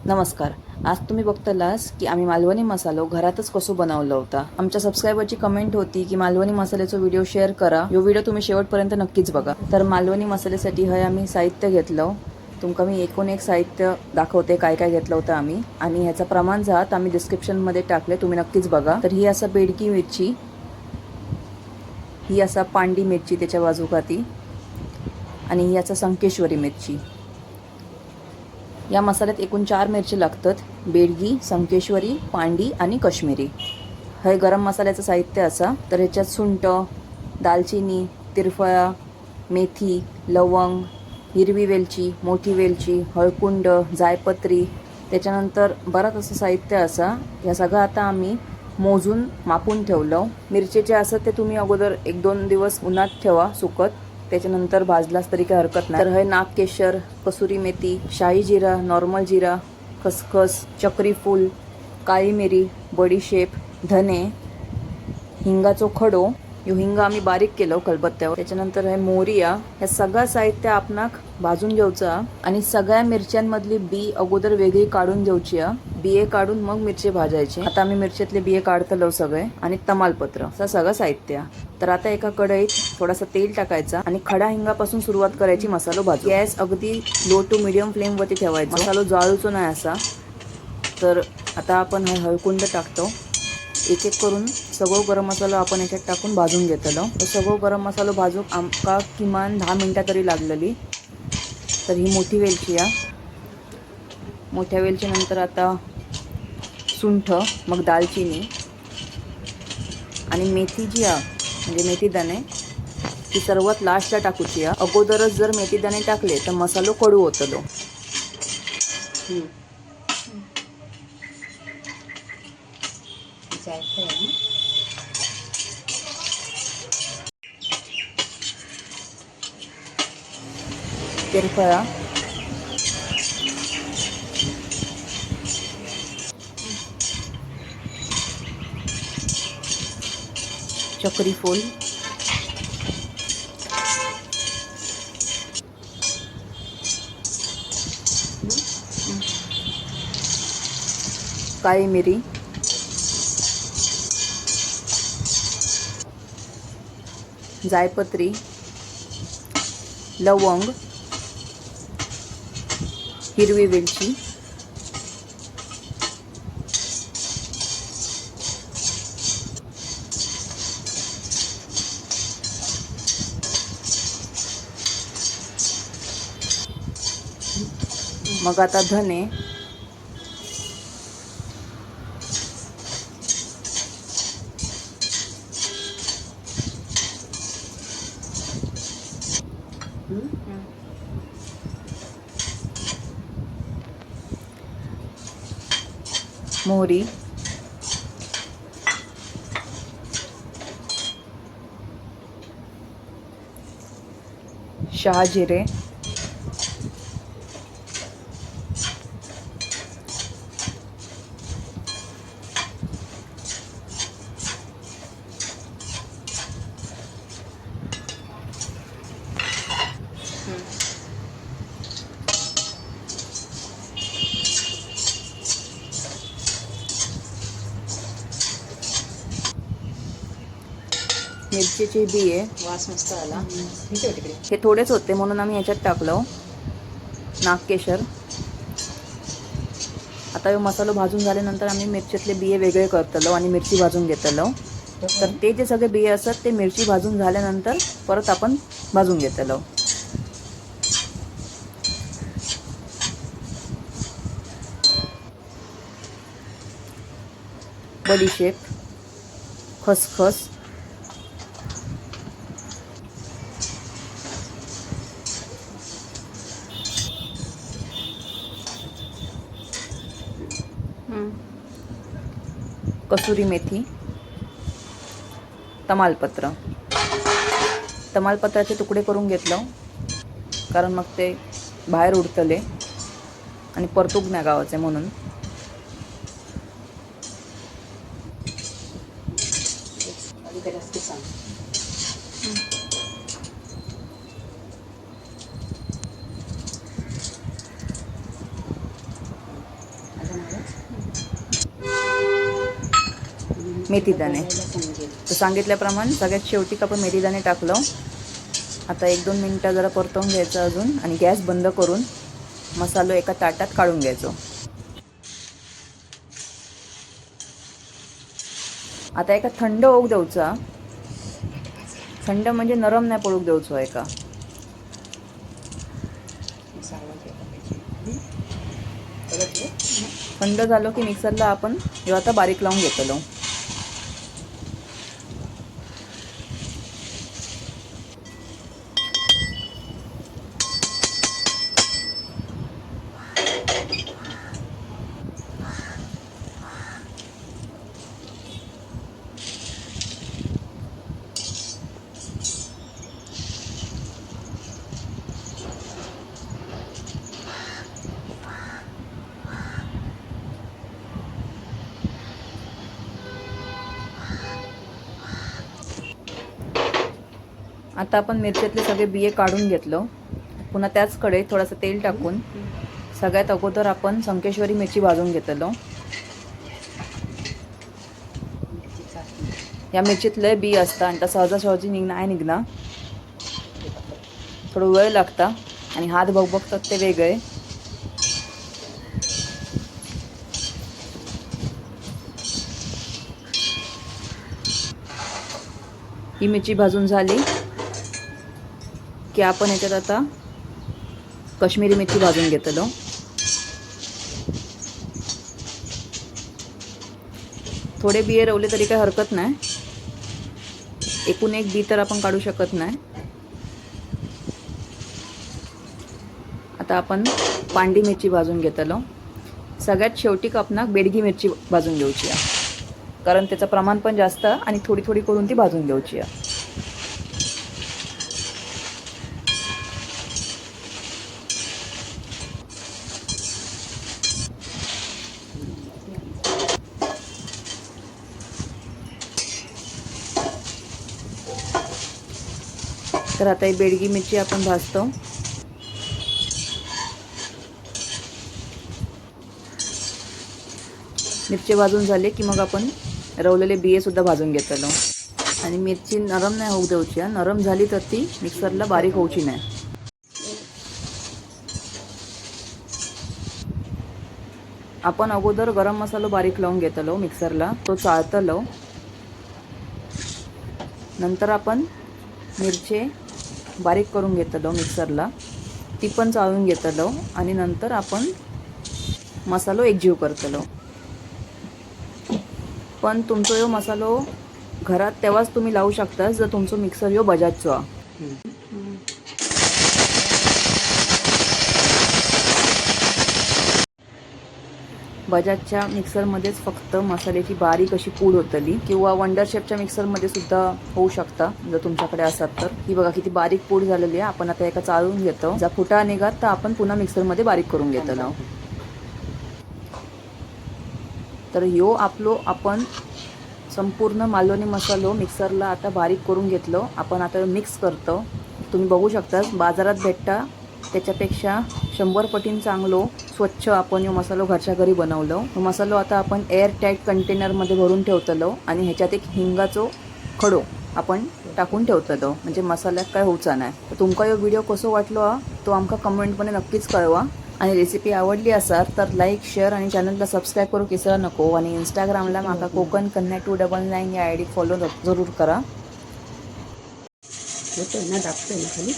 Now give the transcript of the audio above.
नमस्कार. आज तुम्ही बघतलास की आम्ही मालवणी मसालो घरातच कसो बनवला होता. आमच्या सबस्क्रायबरची कमेंट होती की मालवणी मसाल्याचा व्हिडिओ शेअर करा. यो व्हिडिओ तुम्ही शेवटपर्यंत नक्कीच बघा. तर मालवणी मसाल्यासाठी हे आम्ही साहित्य घेतलं. तुमका मी एकूण एक साहित्य दाखवते काय काय घेतलं होतं आम्ही, आणि ह्याचा प्रमाण जात आम्ही डिस्क्रिप्शनमध्ये टाकले, तुम्ही नक्कीच बघा. तर ही असा बेडकी मिरची, ही असा पांडी मिरची त्याच्या बाजूकाती, आणि ही असा संकेश्वरी मिरची. या मसाल्यात एकूण 4 मिरची लागतात: बेडगी, संकेश्वरी, पांडी आणि काश्मीरी. हे गरम मसाल्याचं साहित्य असा. तर ह्याच्यात सुंठ, दालचिनी, तिरफळा, मेथी, लवंग, हिरवी वेलची, मोठी वेलची, हळकुंड, जायपत्री, त्याच्यानंतर बराच असं साहित्य असा. या सगळं आता आम्ही मोजून मापून ठेवलं. मिरचीचे असं ते तुम्ही अगोदर 1-2 दिवस उन्हात ठेवा सुकत, त्याच्यानंतर भाजलास तरी काही हरकत नाही. तर हे नागकेशर, कसुरी मेथी, शाही जिरा, नॉर्मल जिरा, खसखस, चक्री फूल, काळी मिरी, बडीशेप, धने, हिंगाचो खडो, यो हिंग आम्ही बारीक केलो खलबत्त्यावर. त्याच्यानंतर हे मोहरिया. हे सगळं साहित्य आपणाक भाजून घ्यायचं, आणि सगळ्या मिरच्यांमधली बी अगोदर वेगळी काढून घ्यायची. बिये काढून मग मिरची भाजायची. आता आम्ही मिरच्यातले बिये काढतलो सगळे, आणि तमालपत्र, असं सगळं साहित्य. तर आता एका कढईत थोडासा तेल टाकायचा आणि खडा हिंगापासून सुरुवात करायची मसालो भाजू. गॅस अगदी लो टू मीडियम फ्लेमवरती ठेवायचा. मसालो जाळूचो नाही असा. तर आता आपण हा हळकुंड टाकतो. एक एक करून सगळं गरम मसाला आपण याच्यात टाकून भाजून घेतलो. तर सगळं गरम मसाला भाजूक आमका किमान 10 मिनटं तरी लागलेली. तर ही मोठी वेलची आहे. मोठ्या वेलचीनंतर आता सुंठ, मग दालचिनी आणि मेथी जी आहे, म्हणजे मेथी दाणे, ती सर्वात लास्टला टाकूची आहे. अगोदरच जर मेथी दाणे टाकले तर मसालो कडू होतलो. तिरफळा, चक्री फूल, काळी मिरी, जायपत्री, लवंग, हिरवी वेलची, मग आता धने, मोहरी, शहाजिरे, मिरचीची बिये. वास मस्त आला. हे थोडेच होते म्हणून आम्ही याच्यात टाकलो. नागकेशर. आता हे मसालो भाजून झाल्यानंतर आम्ही मिरचीतले बिये वेगळे करतलो आणि मिरची भाजून घेतलो. तर ते जे सगळे बिये असतात ते मिरची भाजून झाल्यानंतर परत आपण भाजून घेतलो. बडीशेप, खसखस, कसुरी मेथी, तमालपत्र. तमालपत्राचे तुकडे करून घेतलं, कारण मग ते बाहेर उडतले आणि परतूक नाही गावाचे म्हणून. मेथीदाणे तर सांगितल्याप्रमाणे सगळ्यात शेवटी आपण मेथीदाणे टाकलं. आता 1-2 मिनटं जरा परतवून घ्यायचं अजून आणि गॅस बंद करून मसालो एका ताटात काढून घ्यायचो. आता एका थंड होऊ द्यायचा. थंड म्हणजे नरम नाही पडू द्यायचो एका. थंड झालं की मिक्सरला आपण ह्यो आता बारीक लावून घेतलो. आता आपण मिरच्यातले सगळे बिये काढून घेतलो. पुन्हा त्याच कढईत थोडंसं तेल टाकून सगळ्यात अगोदर आपण संकेश्वरी मिरची भाजून घेतलो. या मिरचीत लय बी असता आणि त्या सहजासहजी नाही निघणार. थोडं वेळ लागता आणि हात बघतात ते वेगळे. ही मिरची भाजून झाली की आपण याच्यात आता काश्मीरी मिरची भाजून घेतलो. थोडे बिये रवले तरी काही हरकत नाही. एकूण एक बी तर आपण काढू शकत नाही. आता आपण पांडी मिरची भाजून घेतलो. सगळ्यात शेवटी कापणाक बेडगी मिरची भाजून घ्यायची आहे, कारण त्याचं प्रमाण पण जास्त आणि थोडी थोडी करून ती भाजून घ्यायची आहे. तर आता ही बेडगी मिरची आपण भाजतो. मिरची भाजून झाले की मग आपण रवलेले बिये सुद्धा भाजून घेतलो. आणि मिरची नरम नाही होऊ द्यायची. नरम झाली तर ती मिक्सरला बारीक होऊची नाही. आपण अगोदर गरम मसालो बारीक लावून घेतलो मिक्सरला, तो चाळतलो. नंतर आपण मिरची बारीक करून घेतलो मिक्सरला, ती पण चाळून घेतलो. आणि नंतर आपण मसालो एकजीव करतलो. पण तुमचो ह्यो मसालो घरात तेव्हाच तुम्ही लावू शकता जर तुमचो मिक्सर ह्यो बजाजचो हा. बजाजच्या मिक्सरमध्येच फक्त मसाल्याची बारीक अशी पूड होतली, किंवा वंडर शेफच्या मिक्सरमध्ये सुद्धा होऊ शकता जर तुमच्याकडे असतात तर. ही बघा किती बारीक पूड झालेली आहे. आपण आता एका चाळून घेतो. जर फुटा निघत तर आपण पुन्हा मिक्सरमध्ये बारीक करून घेतलो. तर ह्यो आपलो आपण संपूर्ण मालवणी मसालो मिक्सरला आता बारीक करून घेतलो. आपण आता मिक्स करतो. तुम्ही बघू शकता बाजारात भेटता त्याच्यापेक्षा 100 पटीन चांगलो स्वच्छ आपण ह्यो मसालो घरच्या घरी बनवलो. तो मसालो आता आपण एअर टाईट कंटेनरमध्ये भरून ठेवतलो आणि ह्याच्यात एक हिंगाचो खडो आपण टाकून ठेवतलो, म्हणजे मसाल्यात काय होऊचा नाही. तर तुमका ह्यो व्हिडिओ कसो वाटलो तो आमका कमेंटमध्ये नक्कीच कळवा. आणि रेसिपी आवडली असाल तर लाईक, शेअर आणि चॅनलला सबस्क्राईब करू विसरू नको. आणि इंस्टाग्रामला माका कोकण कन्या 299 या आयडी फॉलो जरूर करा. होतोय ना, दाबतोय ना खाली.